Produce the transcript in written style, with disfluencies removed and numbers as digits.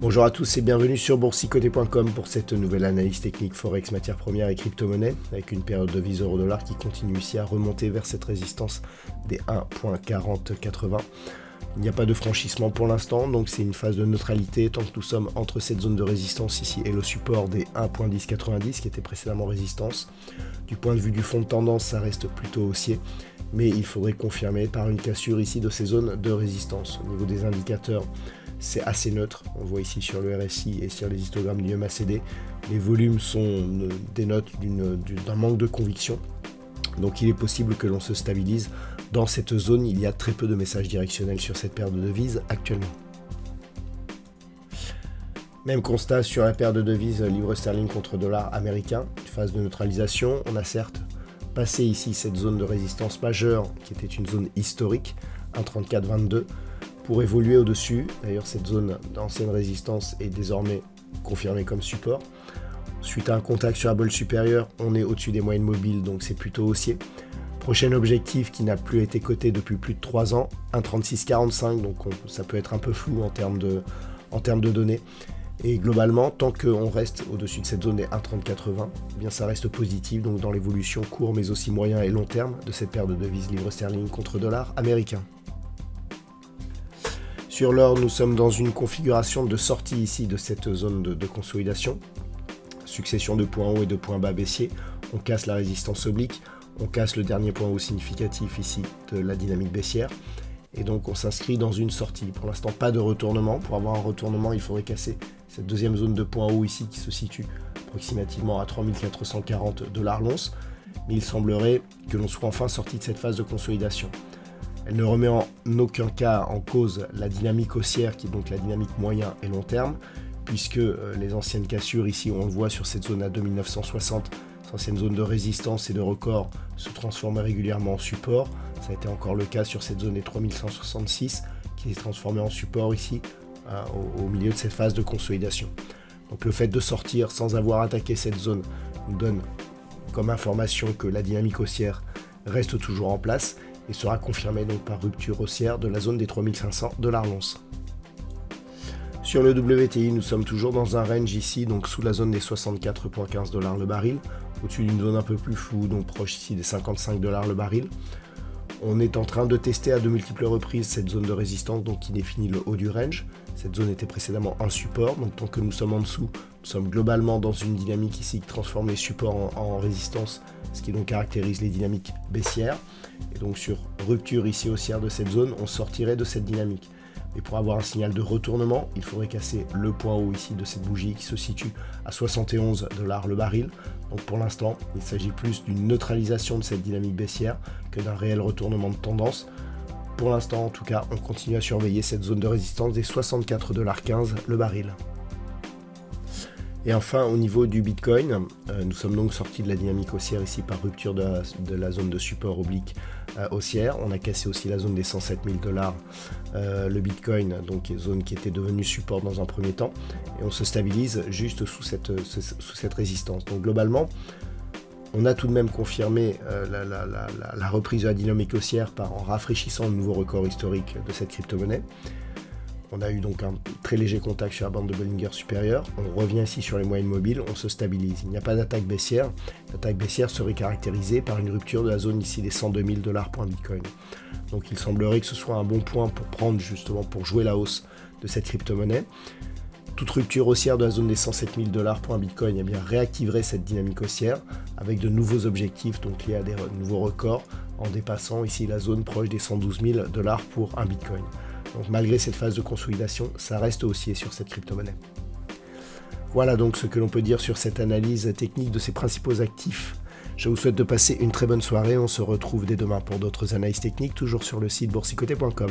Bonjour à tous et bienvenue sur boursicoté.com pour cette nouvelle analyse technique Forex, matières premières et crypto-monnaies avec une période de devise euro-dollar qui continue ici à remonter vers cette résistance des 1.4080. Il n'y a pas de franchissement pour l'instant, donc c'est une phase de neutralité tant que nous sommes entre cette zone de résistance ici et le support des 1.1090 qui était précédemment résistance. Du point de vue du fond de tendance, ça reste plutôt haussier, mais il faudrait confirmer par une cassure ici de ces zones de résistance. Au niveau des indicateurs, c'est assez neutre, on voit ici sur le RSI et sur les histogrammes du MACD, les volumes dénotent d'un manque de conviction, donc il est possible que l'on se stabilise dans cette zone. Il y a très peu de messages directionnels sur cette paire de devises actuellement. Même constat sur la paire de devises livre sterling contre dollar américain, phase de neutralisation. On a certes passé ici cette zone de résistance majeure qui était une zone historique, 1,3422, pour évoluer au-dessus. D'ailleurs, cette zone d'ancienne résistance est désormais confirmée comme support. Suite à un contact sur la bolle supérieure, on est au-dessus des moyennes mobiles, donc c'est plutôt haussier. Prochain objectif qui n'a plus été coté depuis plus de 3 ans, 1,3645, donc ça peut être un peu flou en termes de données. Et globalement, tant qu'on reste au-dessus de cette zone des 1,3080, eh bien ça reste positif, donc dans l'évolution court mais aussi moyen et long terme de cette paire de devises livre sterling contre dollar américain. Sur l'or, nous sommes dans une configuration de sortie ici de cette zone de consolidation. Succession de points hauts et de points bas baissiers. On casse la résistance oblique, on casse le dernier point haut significatif ici de la dynamique baissière. Et donc on s'inscrit dans une sortie. Pour l'instant, pas de retournement. Pour avoir un retournement, il faudrait casser cette deuxième zone de points hauts ici qui se situe approximativement à 3440 $ l'once. Mais il semblerait que l'on soit enfin sorti de cette phase de consolidation. Elle ne remet en aucun cas en cause la dynamique haussière qui est donc la dynamique moyen et long terme, puisque les anciennes cassures ici, on le voit sur cette zone à 2960, cette ancienne zone de résistance et de record se transformait régulièrement en support. Ça a été encore le cas sur cette zone des 3166 qui s'est transformée en support ici au milieu de cette phase de consolidation. Donc le fait de sortir sans avoir attaqué cette zone nous donne comme information que la dynamique haussière reste toujours en place et sera confirmée donc par rupture haussière de la zone des 3500 $ l'once. Sur le WTI, nous sommes toujours dans un range ici, donc sous la zone des 64,15 $ le baril, au-dessus d'une zone un peu plus floue, donc proche ici des 55 $ le baril. On est en train de tester à de multiples reprises cette zone de résistance, donc qui définit le haut du range. Cette zone était précédemment un support, donc tant que nous sommes en dessous, nous sommes globalement dans une dynamique ici qui transforme les supports en résistance, ce qui donc caractérise les dynamiques baissières. Et donc sur rupture ici haussière de cette zone, on sortirait de cette dynamique. Et pour avoir un signal de retournement, il faudrait casser le point haut ici de cette bougie qui se situe à 71 $ le baril. Donc pour l'instant, il s'agit plus d'une neutralisation de cette dynamique baissière que d'un réel retournement de tendance. Pour l'instant, en tout cas, on continue à surveiller cette zone de résistance des 64,15 $ le baril. Et enfin, au niveau du Bitcoin, nous sommes donc sortis de la dynamique haussière ici par rupture de la zone de support oblique haussière. On a cassé aussi la zone des 107 000 $, le Bitcoin, donc zone qui était devenue support dans un premier temps. Et on se stabilise juste sous cette résistance. Donc globalement, on a tout de même confirmé la reprise de la dynamique haussière en rafraîchissant le nouveau record historique de cette crypto-monnaie. On a eu donc un très léger contact sur la bande de Bollinger supérieure. On revient ici sur les moyennes mobiles, on se stabilise. Il n'y a pas d'attaque baissière. L'attaque baissière serait caractérisée par une rupture de la zone ici des 102 000 $ pour un Bitcoin. Donc il semblerait que ce soit un bon point pour prendre justement pour jouer la hausse de cette crypto-monnaie. Toute rupture haussière de la zone des 107 000 $ pour un Bitcoin eh bien, réactiverait cette dynamique haussière avec de nouveaux objectifs donc liés à des nouveaux records en dépassant ici la zone proche des 112 000 $ pour un Bitcoin. Donc malgré cette phase de consolidation, ça reste haussier sur cette crypto-monnaie. Voilà donc ce que l'on peut dire sur cette analyse technique de ces principaux actifs. Je vous souhaite de passer une très bonne soirée. On se retrouve dès demain pour d'autres analyses techniques, toujours sur le site boursicoté.com.